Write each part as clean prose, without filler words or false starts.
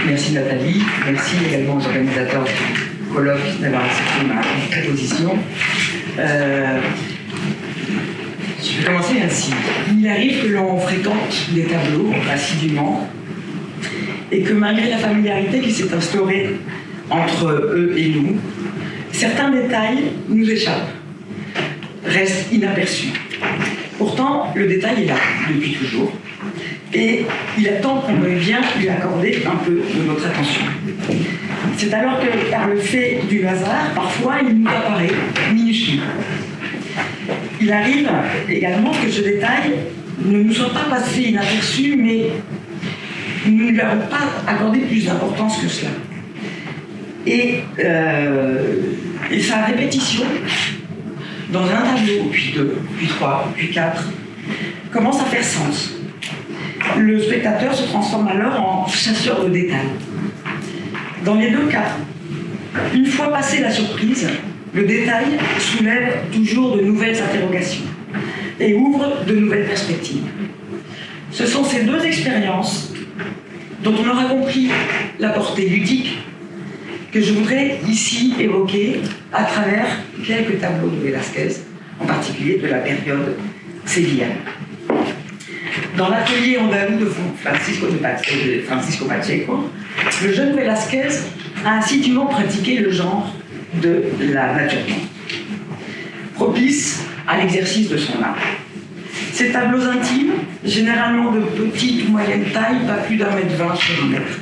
Merci Nathalie, merci également aux organisateurs du colloque d'avoir accepté ma proposition. Je vais commencer ainsi. Il arrive que l'on fréquente des tableaux assidûment et que malgré la familiarité qui s'est instaurée entre eux et nous, certains détails nous échappent, restent inaperçus. Pourtant, le détail est là depuis toujours et il attend qu'on veuille bien lui accorder un peu de notre attention. C'est alors que, par le fait du hasard, parfois il nous apparaît minuscule. Il arrive également que ce détail ne nous soit pas passé inaperçu, mais nous ne lui avons pas accordé plus d'importance que cela. Et sa répétition, dans un tableau, puis deux, puis trois, puis quatre, commence à faire sens. Le spectateur se transforme alors en chasseur de détails. Dans les deux cas, une fois passée la surprise, le détail soulève toujours de nouvelles interrogations et ouvre de nouvelles perspectives. Ce sont ces deux expériences dont on aura compris la portée ludique que je voudrais ici évoquer à travers quelques tableaux de Velázquez, en particulier de la période sévillane. Dans l'atelier andalou de Francisco Pacheco, le jeune Velázquez a assidûment pratiqué le genre de la nature morte, propice à l'exercice de son art. Ces tableaux intimes, généralement de petite ou moyenne taille, pas plus d'1,20 m sur 1 mètre,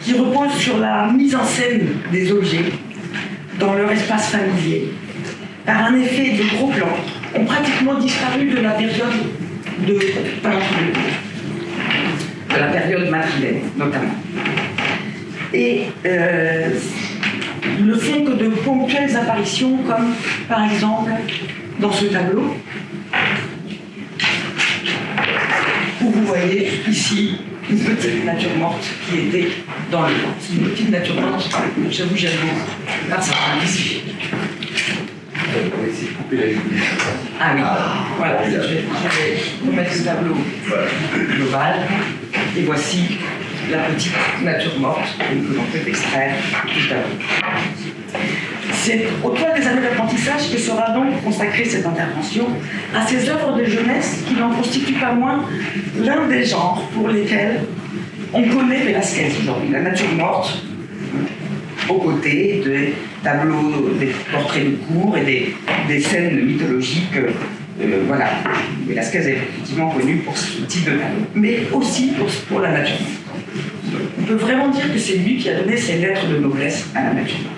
qui reposent sur la mise en scène des objets dans leur espace familier, par un effet de gros plans, ont pratiquement disparu de la période de peinture, de la période madrilène notamment. Et ne font que de ponctuelles apparitions, comme par exemple dans ce tableau, où vous voyez ici une petite nature morte qui était dans le vent. C'est une petite nature morte, j'avoue, j'aime beaucoup. Là, ça va ici. On va essayer de couper la lumière. Ah oui, voilà, je vais remettre le tableau global, et voici la petite nature morte que l'on peut extraire du tableau. C'est au toit des années d'apprentissage que sera donc consacrée cette intervention à ces œuvres de jeunesse qui n'en constituent pas moins l'un des genres pour lesquels on connaît Velázquez aujourd'hui, la nature morte, aux côtés des tableaux, des portraits de cour et des scènes mythologiques. Voilà, Velázquez est effectivement connu pour ce type de tableau, mais aussi pour la nature morte. On peut vraiment dire que c'est lui qui a donné ses lettres de noblesse à la nature morte.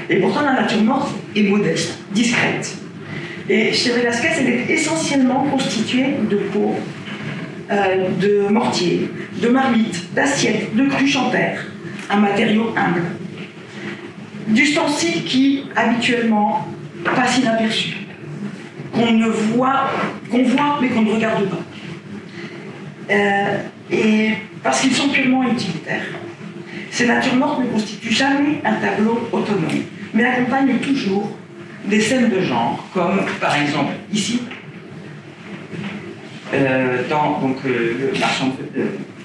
Et pourtant, la nature morte est modeste, discrète. Et chez Velázquez, elle est essentiellement constituée de pots, de mortiers, de marmites, d'assiettes, de cruches en terre, un matériau humble. D'ustensiles qui, habituellement, passent inaperçus, qu'on voit mais qu'on ne regarde pas. Et parce qu'ils sont purement utilitaires. Ces natures mortes ne constituent jamais un tableau autonome, mais accompagnent toujours des scènes de genre, comme par exemple ici, dans le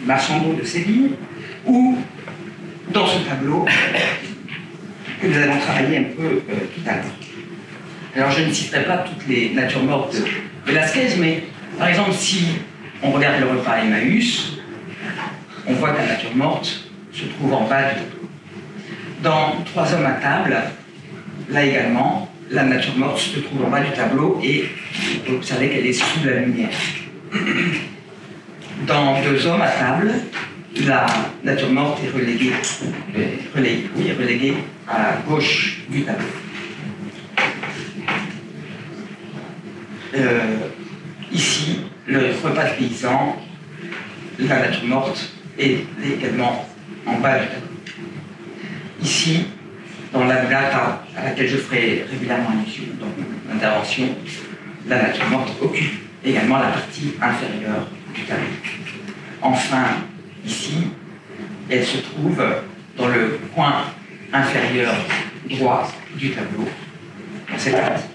Marchand de Séville, ou dans ce tableau que nous allons travailler un peu tout à l'heure. Alors je ne citerai pas toutes les natures mortes de Velázquez, mais par exemple si on regarde le repas Emmaüs, on voit que la nature morte se trouve en bas du tableau. Dans 3 hommes à table, là également, la nature morte se trouve en bas du tableau et vous observez qu'elle est sous la lumière. Dans 2 hommes à table, la nature morte est reléguée à gauche du tableau. Ici, le repas de paysan, la nature morte est également en bas du tableau. Ici, dans la Vulgata, à laquelle je ferai régulièrement allusion dans mon intervention, la nature morte occupe également la partie inférieure du tableau. Enfin, ici, elle se trouve dans le coin inférieur droit du tableau, dans cette partie.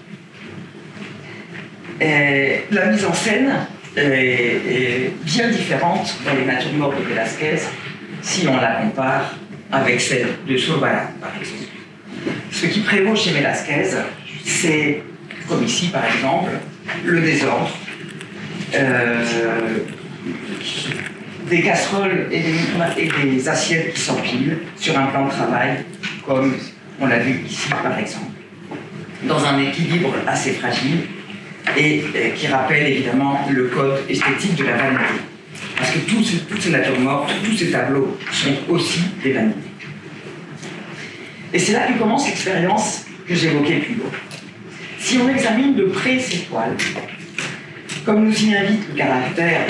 La mise en scène est bien différente dans les natures mortes de Velázquez si on la compare avec celle de Zurbarán, par exemple. Ce qui prévaut chez Velázquez, c'est, comme ici par exemple, le désordre, des casseroles et des assiettes qui s'empilent sur un plan de travail, comme on l'a vu ici par exemple, dans un équilibre assez fragile et qui rappelle évidemment le code esthétique de la vanité. Parce que toutes ces natures mortes, tous ces tableaux sont aussi des vanités. Et c'est là que commence l'expérience que j'évoquais plus haut. Si on examine de près ces toiles, comme nous y invite le caractère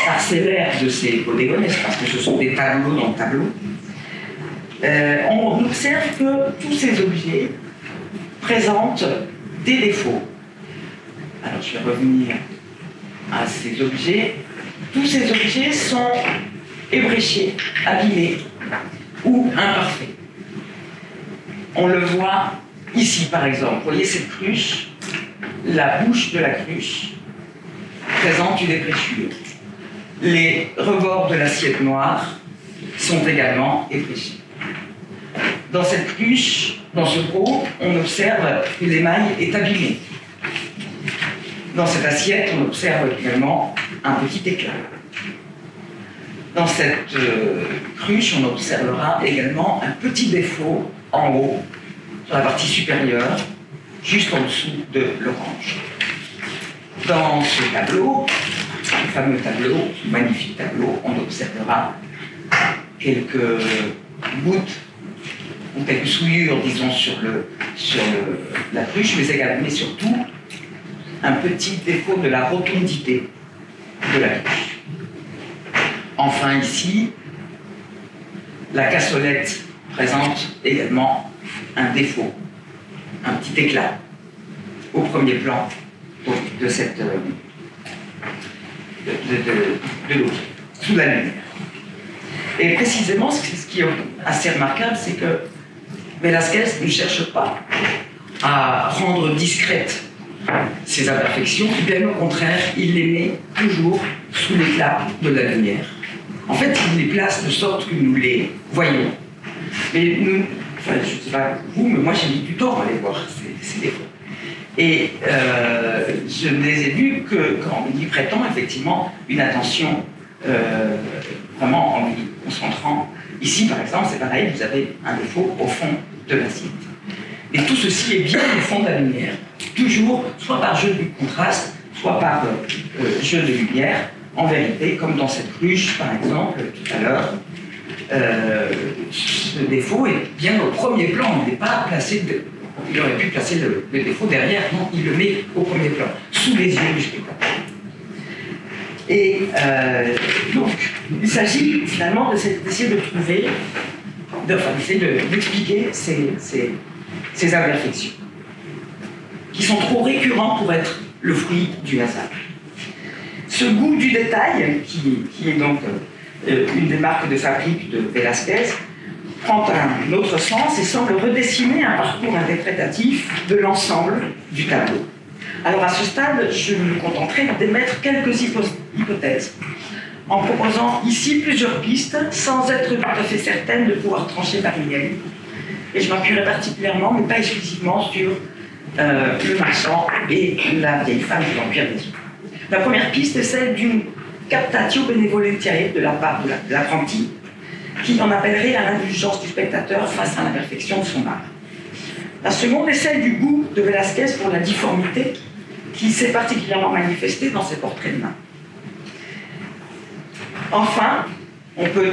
parcellaire de ces polygones, parce que ce sont des tableaux dans le tableau, on observe que tous ces objets présentent des défauts. Alors je vais revenir à ces objets. Tous ces objets sont ébréchés, abîmés ou imparfaits. On le voit ici par exemple. Vous voyez cette cruche, la bouche de la cruche présente une ébréchure. Les rebords de l'assiette noire sont également ébréchés. Dans cette cruche, dans ce pot, on observe que l'émail est abîmé. Dans cette assiette, on observe également un petit éclat. Dans cette cruche, on observera également un petit défaut en haut, sur la partie supérieure, juste en dessous de l'orange. Dans ce tableau, le fameux tableau, ce magnifique tableau, on observera quelques gouttes ou quelques souillures, disons, sur la cruche, mais surtout un petit défaut de la rotondité de la cruche. Enfin, ici, la cassolette présente également un défaut, un petit éclat au premier plan de cette de l'objet, sous la lumière. Et précisément, ce qui est assez remarquable, c'est que Velázquez ne cherche pas à rendre discrètes ces imperfections, bien au contraire, il les met toujours sous l'éclat de la lumière. En fait, il les place de sorte que nous les voyons. Mais nous, enfin, je ne sais pas vous, mais moi j'ai mis du temps à les voir, ces défauts. Et je ne les ai vus que quand on y prêtant effectivement une attention vraiment en y concentrant. Ici, par exemple, c'est pareil, vous avez un défaut au fond de l'assiette. Et tout ceci est bien au fond de la lumière, toujours soit par jeu de contraste, soit par jeu de lumière. En vérité, comme dans cette cruche, par exemple, tout à l'heure, ce défaut est bien au premier plan, il n'est pas placé il aurait pu placer le défaut derrière, non, il le met au premier plan, sous les yeux du spectateur. Et donc, il s'agit finalement d'essayer de trouver, d'essayer d'expliquer ces imperfections, qui sont trop récurrents pour être le fruit du hasard. Ce goût du détail, qui est donc une des marques de fabrique de Velázquez, prend un autre sens et semble redessiner un parcours interprétatif de l'ensemble du tableau. Alors à ce stade, je me contenterai d'émettre quelques hypothèses, en proposant ici plusieurs pistes, sans être tout à fait certaine de pouvoir trancher parmi elles. Et je m'appuierai particulièrement, mais pas exclusivement, sur le marchand et la vieille femme de l'Empire des Eaux. La première piste est celle d'une captatio benevolentiae de la part de l'apprenti, qui en appellerait à l'indulgence du spectateur face à l'imperfection de son art. La seconde est celle du goût de Velázquez pour la difformité, qui s'est particulièrement manifestée dans ses portraits de main. Enfin, on peut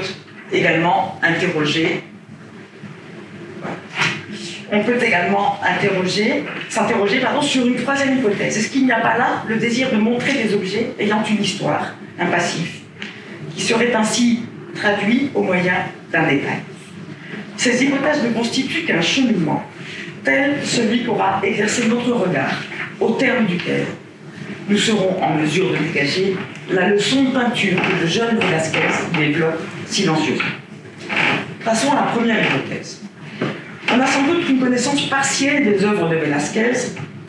également s'interroger sur une troisième hypothèse. Est-ce qu'il n'y a pas là le désir de montrer des objets ayant une histoire, un passif, qui serait ainsi traduit au moyen d'un détail? Ces hypothèses ne constituent qu'un cheminement, tel celui qu'aura exercé notre regard, au terme duquel nous serons en mesure de dégager la leçon de peinture que le jeune Velázquez développe silencieusement. Passons à la première hypothèse. On a sans doute une connaissance partielle des œuvres de Velázquez,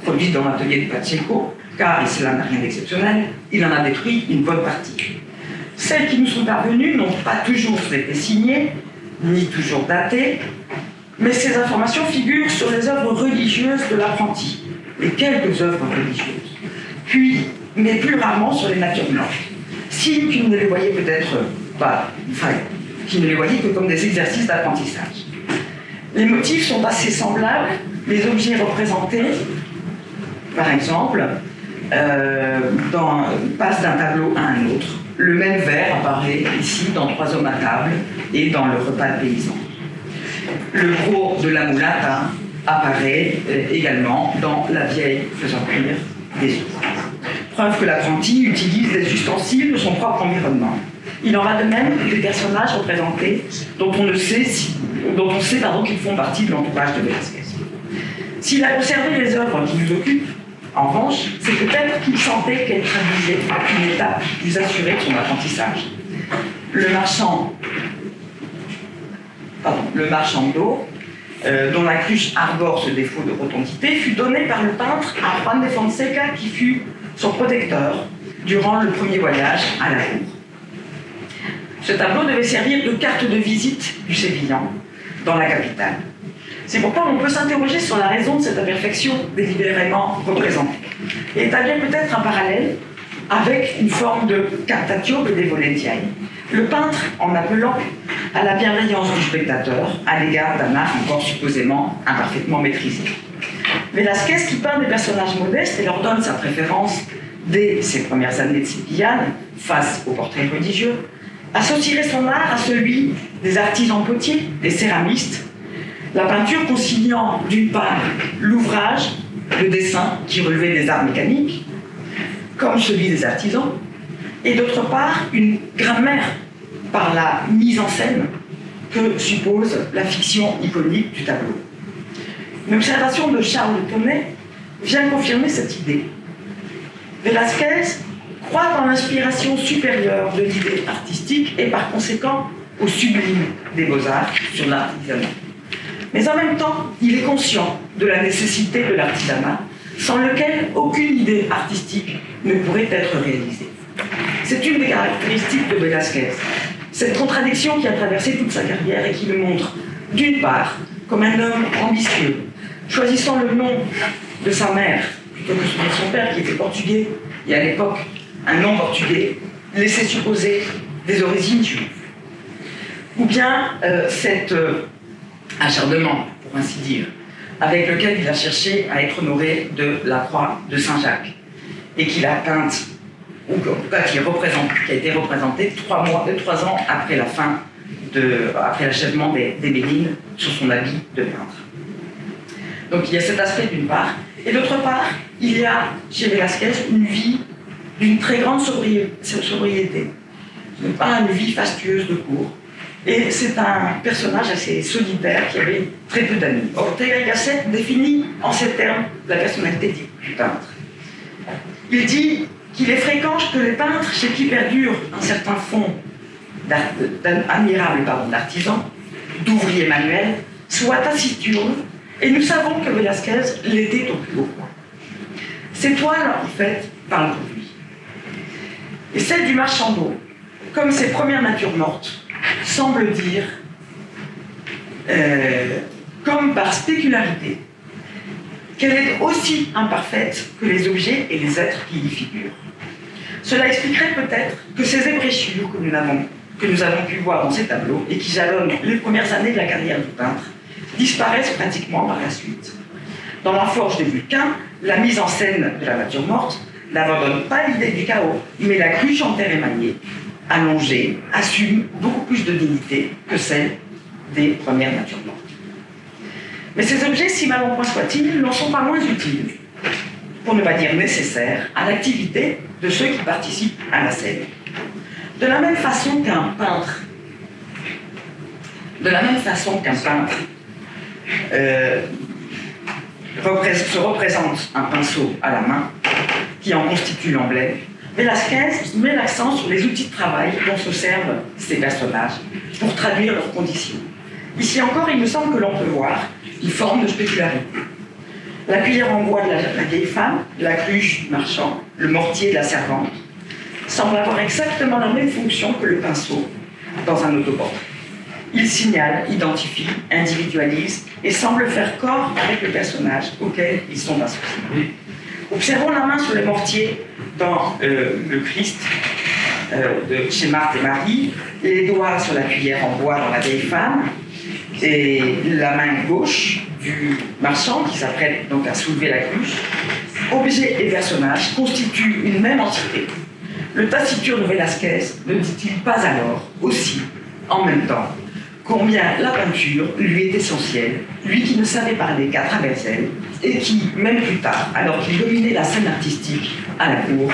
produites dans l'atelier de Pacheco, car, et cela n'a rien d'exceptionnel, il en a détruit une bonne partie. Celles qui nous sont parvenues n'ont pas toujours été signées, ni toujours datées, mais ces informations figurent sur les œuvres religieuses de l'apprenti, les quelques œuvres religieuses, mais plus rarement sur les natures mortes, signe qu'il ne les voyait peut-être pas, qu'il ne les voyait que comme des exercices d'apprentissage. Les motifs sont assez semblables, les objets représentés, par exemple, passent d'un tableau à un autre. Le même vers apparaît ici dans 3 hommes à table et dans le repas de paysan. Le gros de la mulata apparaît également dans la vieille faisant cuire des œufs. Preuve que l'apprenti utilise des ustensiles de son propre environnement. Il en va de même des personnages représentés dont on sait qu'ils font partie de l'entourage de Velázquez. S'il a conservé les œuvres qui nous occupent, en revanche, c'est peut-être qu'il sentait qu'elle traduisait une étape plus assurée de son apprentissage. Le marchand d'eau, dont la cruche arbore ce défaut de rotondité, fut donné par le peintre à Juan de Fonseca, qui fut son protecteur durant le premier voyage à la cour. Ce tableau devait servir de carte de visite du Sévillan dans la capitale. C'est pourquoi on peut s'interroger sur la raison de cette imperfection délibérément représentée et établir peut-être un parallèle avec une forme de captatio benevolentiae. Le peintre, en appelant à la bienveillance du spectateur à l'égard d'un art encore supposément imparfaitement maîtrisé. Velázquez, qui peint des personnages modestes et leur donne sa préférence dès ses premières années de Sevillane face aux portraits religieux, associerait son art à celui des artisans potiers, des céramistes, la peinture conciliant d'une part l'ouvrage, le dessin qui relevait des arts mécaniques, comme celui des artisans, et d'autre part une grammaire par la mise en scène que suppose la fiction iconique du tableau. Une observation de Charles Tonnet vient confirmer cette idée. Velázquez croit dans l'inspiration supérieure de l'idée artistique et par conséquent au sublime des beaux-arts sur l'artisanat. Mais en même temps, il est conscient de la nécessité de l'artisanat, sans lequel aucune idée artistique ne pourrait être réalisée. C'est une des caractéristiques de Velázquez, cette contradiction qui a traversé toute sa carrière et qui le montre, d'une part, comme un homme ambitieux, choisissant le nom de sa mère plutôt que celui de son père, qui était portugais, et à l'époque, un nom portugais laissait supposer des origines juives. Ou bien cet acharnement, pour ainsi dire, avec lequel il a cherché à être honoré de la croix de Saint-Jacques, et qu'il a peinte, ou en tout cas qui a été représenté 3 ans après après l'achèvement des Mélines sur son habit de peintre. Donc il y a cet aspect d'une part, et d'autre part, il y a chez Velázquez une vie d'une très grande sobriété. Ce n'est pas une vie fastueuse de cour. Et c'est un personnage assez solitaire qui avait très peu d'amis. Ortega y Gasset définit en ces termes la personnalité du peintre. Il dit qu'il est fréquent que les peintres chez qui perdure un certain fond admirable d'artisans, d'ouvriers manuels, soient taciturnes, et nous savons que Velázquez l'était au plus haut point. Ces toiles, en fait, parlent pour lui. Et celle du marchand d'eau, comme ses premières natures mortes, semble dire, comme par spécularité, qu'elle est aussi imparfaite que les objets et les êtres qui y figurent. Cela expliquerait peut-être que ces ébréchures que nous avons pu voir dans ces tableaux et qui jalonnent les premières années de la carrière du peintre disparaissent pratiquement par la suite. Dans la forge des Vulcains, la mise en scène de la nature morte n'abandonne pas l'idée du chaos, mais la cruche en terre émaillée, allongée, assume beaucoup plus de dignité que celle des premières natures mortes. Mais ces objets, si mal en point soient-ils, n'en sont pas moins utiles, pour ne pas dire nécessaires, à l'activité de ceux qui participent à la scène. De la même façon qu'un peintre se représente un pinceau à la main, qui en constitue l'emblème, Velázquez met l'accent sur les outils de travail dont se servent ces personnages pour traduire leurs conditions. Ici encore, il me semble que l'on peut voir une forme de spécularité. La cuillère en bois de la vieille femme, la cruche du marchand, le mortier de la servante, semblent avoir exactement la même fonction que le pinceau dans un autoportrait. Il signale, identifie, individualise et semble faire corps avec le personnage auquel ils sont associés. Observons la main sur le mortier dans le Christ chez Marthe et Marie, les doigts sur la cuillère en bois dans la vieille femme, et la main gauche du marchand qui s'apprête donc à soulever la cruche. Objet et personnage constituent une même entité. Le taciturne Velázquez ne dit-il pas alors aussi, en même temps, combien la peinture lui est essentielle, lui qui ne savait parler qu'à travers elle, et qui, même plus tard, alors qu'il dominait la scène artistique à la cour,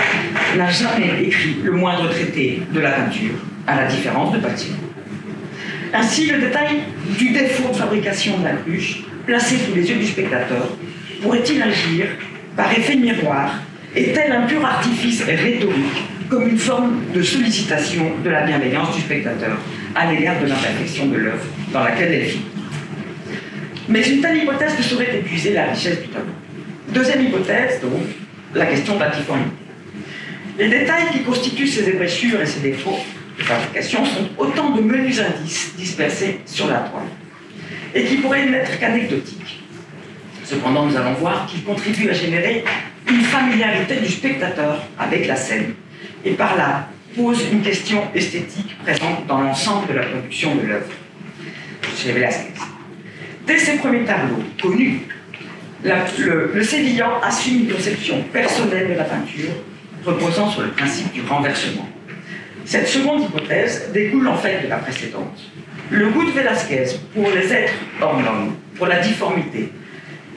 n'a jamais écrit le moindre traité de la peinture, à la différence de Patino. Ainsi, le détail du défaut de fabrication de la cruche, placé sous les yeux du spectateur, pourrait-il agir par effet miroir et tel un pur artifice rhétorique, comme une forme de sollicitation de la bienveillance du spectateur à l'égard de l'imperfection de l'œuvre dans laquelle elle vit. Mais une telle hypothèse ne saurait épuiser la richesse du tableau. Deuxième hypothèse, donc, la question de la difformité. Les détails qui constituent ces ébrechures et ces défauts de fabrication sont autant de menus indices dispersés sur la toile et qui pourraient n'être qu'anecdotiques. Cependant, nous allons voir qu'ils contribuent à générer une familiarité du spectateur avec la scène et par là posent une question esthétique présente dans l'ensemble de la production de l'œuvre chez Velázquez. Dès ses premiers tableaux connus, le Sévillan assume une conception personnelle de la peinture reposant sur le principe du renversement. Cette seconde hypothèse découle en fait de la précédente. Le goût de Velázquez pour les êtres hors normes, pour la difformité,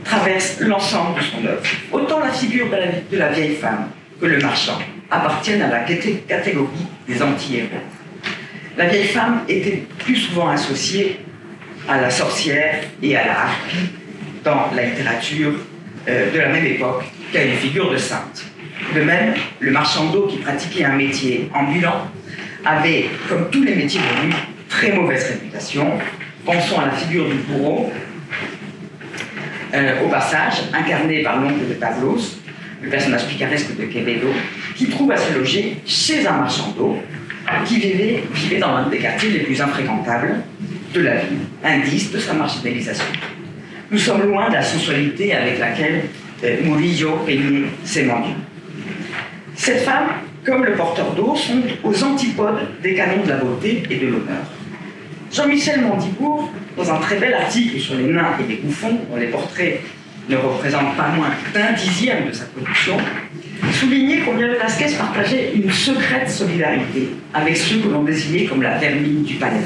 traverse l'ensemble de son œuvre. Autant la figure de la vieille femme que le marchand appartiennent à la catégorie des anti-héros. La vieille femme était plus souvent associée à la sorcière et à la harpie dans la littérature de la même époque qu'à une figure de sainte. De même, le marchand d'eau qui pratiquait un métier ambulant avait, comme tous les métiers de rue, très mauvaise réputation. Pensons à la figure du bourreau, au passage, incarné par l'oncle de Pavlos, le personnage picaresque de Quevedo, qui trouve à se loger chez un marchand d'eau qui vivait dans l'un des quartiers les plus infréquentables de la ville, indice de sa marginalisation. Nous sommes loin de la sensualité avec laquelle Murillo peignait ses mendiants. Cette femme, comme le porteur d'eau, sont aux antipodes des canons de la beauté et de l'honneur. Jean-Michel Mandibourg, dans un très bel article sur les nains et les bouffons, dont les portraits ne représentent pas moins d'un dixième de sa production, soulignait combien Velázquez partageait une secrète solidarité avec ceux que l'on désignait comme la vermine du palais.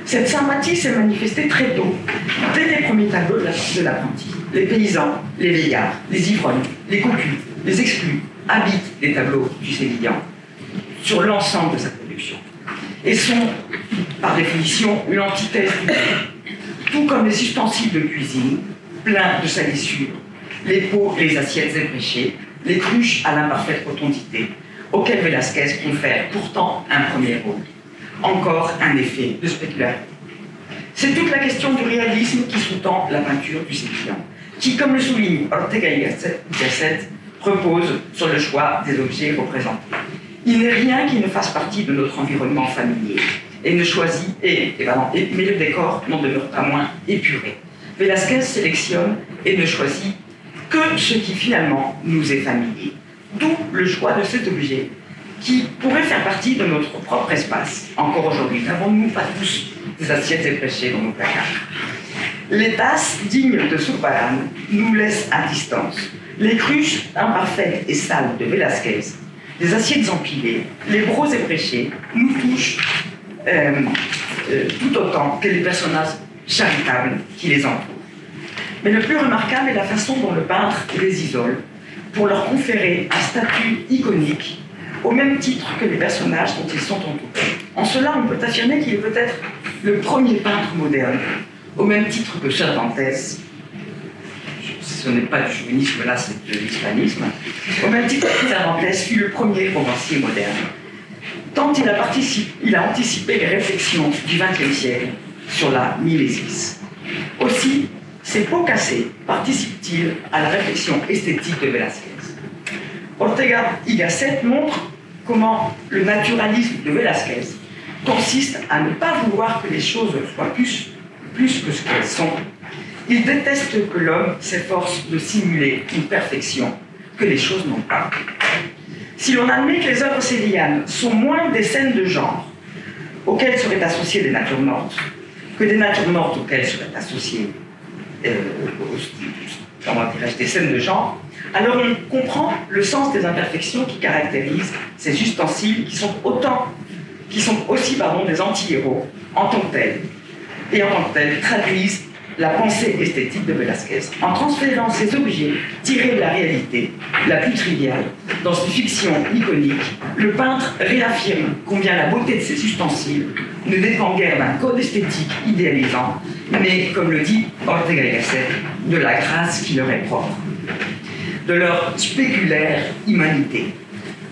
Cette sympathie s'est manifestée très tôt, dès les premiers tableaux de l'apprenti. Les paysans, les vieillards, les ivrognes, les cocus, les exclus habitent les tableaux du Sévillan sur l'ensemble de sa production et sont, par définition, une antithèse du monde, tout comme les ustensiles de cuisine, pleins de salissures, les pots et les assiettes épréchées, les cruches à l'imparfaite rotondité, auxquelles Velázquez confère pourtant un premier rôle. Encore un effet de spéculation. C'est toute la question du réalisme qui sous-tend la peinture du Sévillan, qui, comme le souligne Ortega y Gasset, repose sur le choix des objets représentés. Il n'est rien qui ne fasse partie de notre environnement familier et ne choisit, mais le décor n'en demeure pas moins épuré. Velázquez sélectionne et ne choisit que ce qui finalement nous est familier. D'où le choix de cet objet qui pourrait faire partie de notre propre espace. Encore aujourd'hui, n'avons-nous pas tous des assiettes épréchées dans nos placards? Les tasses dignes de Zurbarán nous laissent à distance. Les cruches imparfaites et sales de Velázquez, les assiettes empilées, les brocs épréchés nous touchent tout autant que les personnages charitables qui les entourent. Mais le plus remarquable est la façon dont le peintre les isole pour leur conférer un statut iconique au même titre que les personnages dont ils sont entourés. En cela, on peut affirmer qu'il est peut-être le premier peintre moderne, au même titre que Cervantes. Ce n'est pas du chauvinisme, là, c'est de l'hispanisme. Au même titre que Cervantes fut le premier romancier moderne, tant il a anticipé les réflexions du XXe siècle sur la mimésis. Aussi, ces pots cassés participent-ils à la réflexion esthétique de Velázquez? Ortega y Gasset montre comment le naturalisme de Velázquez consiste à ne pas vouloir que les choses soient plus que ce qu'elles sont. Il déteste que l'homme s'efforce de simuler une perfection que les choses n'ont pas. Si l'on admet que les œuvres sévillanes sont moins des scènes de genre auxquelles seraient associées des natures mortes que des natures mortes auxquelles seraient associées des scènes de genre, alors on comprend le sens des imperfections qui caractérisent ces ustensiles qui sont aussi des anti-héros en tant que tels, et en tant que tels traduisent la pensée esthétique de Velázquez. En transférant ces objets tirés de la réalité la plus triviale dans une fiction iconique, le peintre réaffirme combien la beauté de ces ustensiles ne dépend guère d'un code esthétique idéalisant, mais, comme le dit Ortega y Gasset, de la grâce qui leur est propre, de leur spéculaire humanité,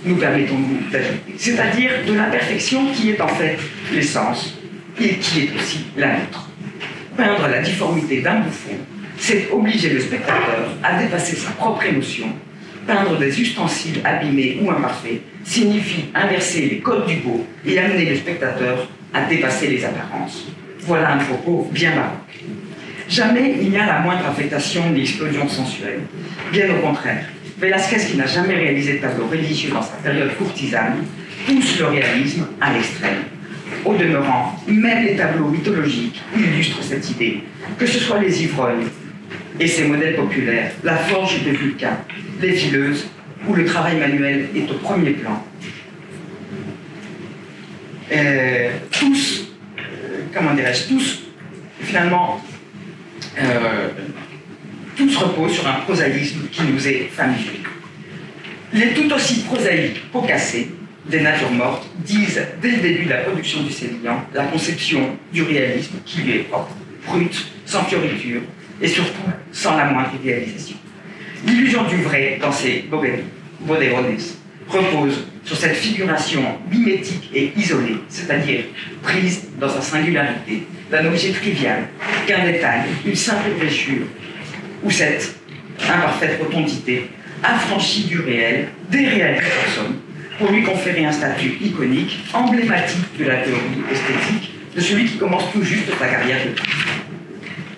nous permettons-nous d'ajouter, c'est-à-dire de l'imperfection qui est en fait l'essence et qui est aussi la nôtre. Peindre la difformité d'un bouffon, c'est obliger le spectateur à dépasser sa propre émotion. Peindre des ustensiles abîmés ou imparfaits signifie inverser les codes du beau et amener le spectateur à dépasser les apparences. Voilà un propos bien baroque. Jamais il n'y a la moindre affectation ni explosion sensuelle. Bien au contraire, Velázquez, qui n'a jamais réalisé de tableau religieux dans sa période courtisane, pousse le réalisme à l'extrême. Au demeurant, même les tableaux mythologiques illustrent cette idée, que ce soit les ivrognes et ses modèles populaires, la forge de Vulcain, les fileuses, où le travail manuel est au premier plan. Tous, finalement, tous reposent sur un prosaïsme qui nous est familier. Les tout aussi prosaïques pots cassés des natures mortes disent, dès le début de la production du Sévillan, la conception du réalisme qui lui est propre, brute, sans fioriture, et surtout sans la moindre idéalisation. L'illusion du vrai, dans ses bodegones, repose sur cette figuration mimétique et isolée, c'est-à-dire prise dans sa singularité, d'un objet trivial, qu'un détail, une simple bréchure, ou cette imparfaite rotondité, affranchie du réel, déréalise personne, pour lui conférer un statut iconique, emblématique de la théorie esthétique, de celui qui commence tout juste sa carrière de peintre.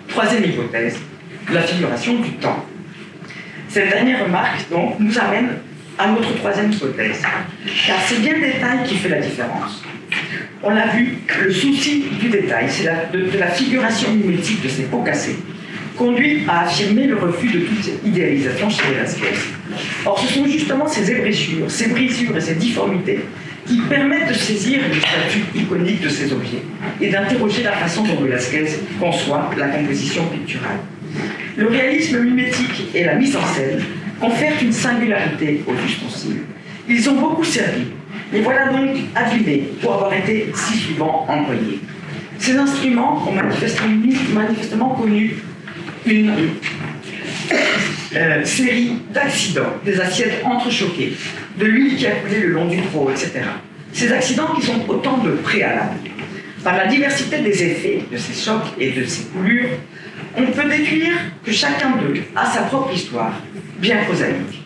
Troisième hypothèse, la figuration du temps. Cette dernière remarque, donc, nous amène à notre troisième hypothèse, car c'est bien le détail qui fait la différence. On l'a vu, le souci du détail, c'est de la figuration mimétique de ces pots cassés, conduit à affirmer le refus de toute idéalisation chez Velázquez. Or, ce sont justement ces ébréchures, ces brisures et ces difformités qui permettent de saisir le statut iconique de ces objets et d'interroger la façon dont Velázquez conçoit la composition picturale. Le réalisme mimétique et la mise en scène confèrent une singularité aux ustensiles. Ils ont beaucoup servi, les voilà donc abîmés pour avoir été si souvent employés. Ces instruments ont manifestement connu une série d'accidents, des assiettes entrechoquées, de l'huile qui a coulé le long du trot, etc. Ces accidents qui sont autant de préalables. Par la diversité des effets de ces chocs et de ces coulures, on peut déduire que chacun d'eux a sa propre histoire, bien prosaïque.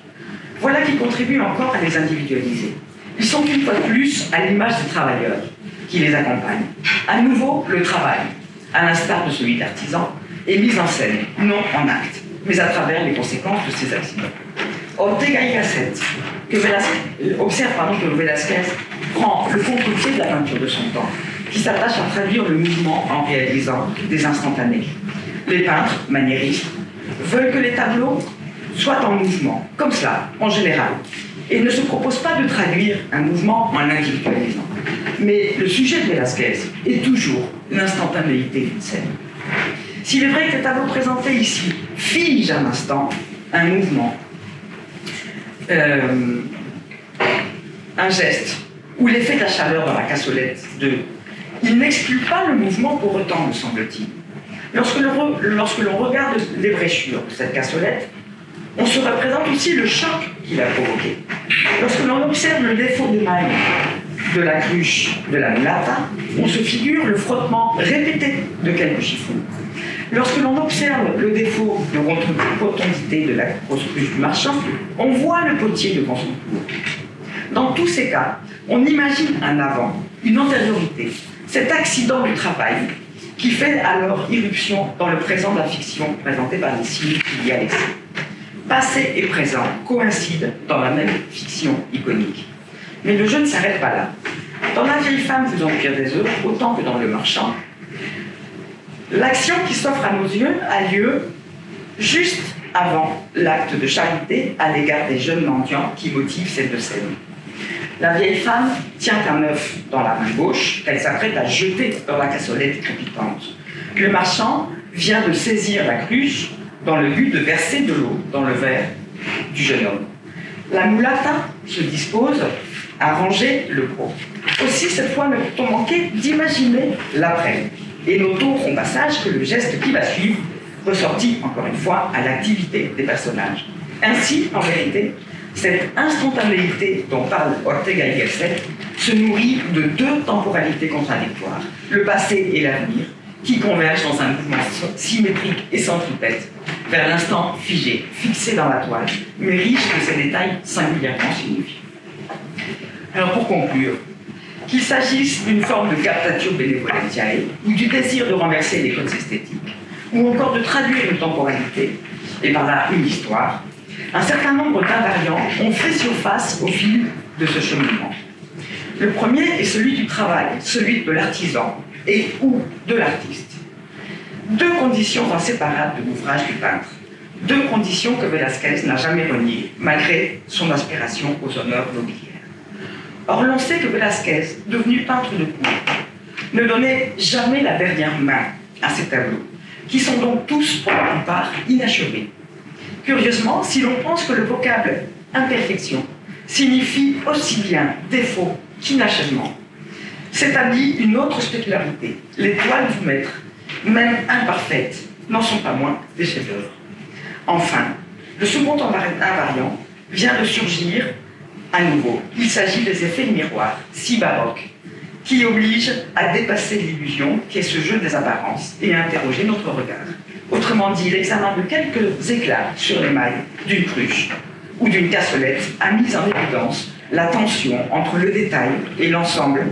Voilà qui contribue encore à les individualiser. Ils sont une fois de plus à l'image des travailleurs qui les accompagnent. À nouveau, le travail, à l'instar de celui d'artisan, est mis en scène, non en acte, mais à travers les conséquences de ces accidents. Ortega y Gasset observe que Velázquez prend le contre-pied de la peinture de son temps, qui s'attache à traduire le mouvement en réalisant des instantanés. Les peintres, maniéristes, veulent que les tableaux soient en mouvement, comme cela, en général, et ne se proposent pas de traduire un mouvement en l'individualisant. Mais le sujet de Velázquez est toujours l'instantanéité d'une scène. S'il est vrai que les tableaux présentés ici figent un instant, un mouvement, un geste, ou l'effet de la chaleur dans la cassolette il n'exclut pas le mouvement pour autant, me semble-t-il. Lorsque l'on regarde l'ébréchure de cette cassolette, on se représente aussi le choc qu'il a provoqué. Lorsque l'on observe le défaut d'émail de la cruche de la mulata, on se figure le frottement répété de quelques chiffons. Lorsque l'on observe le défaut de rotondité de la grosse cruche du marchand, on voit le potier devant son tour. Dans tous ces cas, on imagine un avant, une antériorité, cet accident du travail qui fait alors irruption dans le présent de la fiction présentée par les signes qu'il y a laissés. Passé et présent coïncident dans la même fiction iconique. Mais le jeu ne s'arrête pas là. Dans La vieille femme faisant cuire des œufs, autant que dans Le marchand, l'action qui s'offre à nos yeux a lieu juste avant l'acte de charité à l'égard des jeunes mendiants qui motivent cette deux scènes. La vieille femme tient un œuf dans la main gauche qu'elle s'apprête à jeter dans la cassolette crépitante. Le marchand vient de saisir la cruche dans le but de verser de l'eau dans le verre du jeune homme. La mulata se dispose à ranger le pot. Aussi, cette fois, ne peut-on manquer d'imaginer l'après. Et notons au passage que le geste qui va suivre ressortit, encore une fois, à l'activité des personnages. Ainsi, en vérité, cette instantanéité dont parle Ortega y Gasset se nourrit de deux temporalités contradictoires, le passé et l'avenir, qui convergent dans un mouvement symétrique et centripète vers l'instant figé, fixé dans la toile, mais riche de ces détails singulièrement signifiants. Alors pour conclure, qu'il s'agisse d'une forme de captatio benevolentiae ou du désir de renverser les codes esthétiques, ou encore de traduire une temporalité, et par là une histoire, un certain nombre d'invariants ont fait surface au fil de ce cheminement. Le premier est celui du travail, celui de l'artisan et ou de l'artiste. Deux conditions inséparables de l'ouvrage du peintre. Deux conditions que Velázquez n'a jamais reniées, malgré son aspiration aux honneurs nobiliaires. Or, l'on sait que Velázquez, devenu peintre de cour, ne donnait jamais la dernière main à ses tableaux, qui sont donc tous, pour la plupart, inachevés. Curieusement, si l'on pense que le vocable « imperfection » signifie aussi bien défaut qu'inachèvement, s'établit une autre spécularité. Les toiles du maître, même imparfaites, n'en sont pas moins des chefs-d'œuvre. Enfin, le second invariant vient de surgir à nouveau. Il s'agit des effets de miroir, si baroques, qui obligent à dépasser l'illusion qui est ce jeu des apparences et à interroger notre regard. Autrement dit, l'examen de quelques éclats sur l'émail d'une cruche ou d'une cassolette a mis en évidence la tension entre le détail et l'ensemble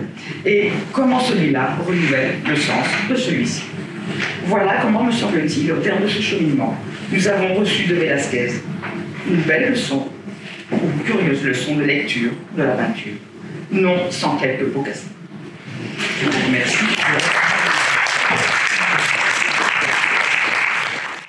et comment celui-là renouvelle le sens de celui-ci. Voilà comment, me semble-t-il, au terme de ce cheminement, nous avons reçu de Velázquez une belle leçon ou une curieuse leçon de lecture de la peinture, non sans quelques beaux cassés. Je vous remercie.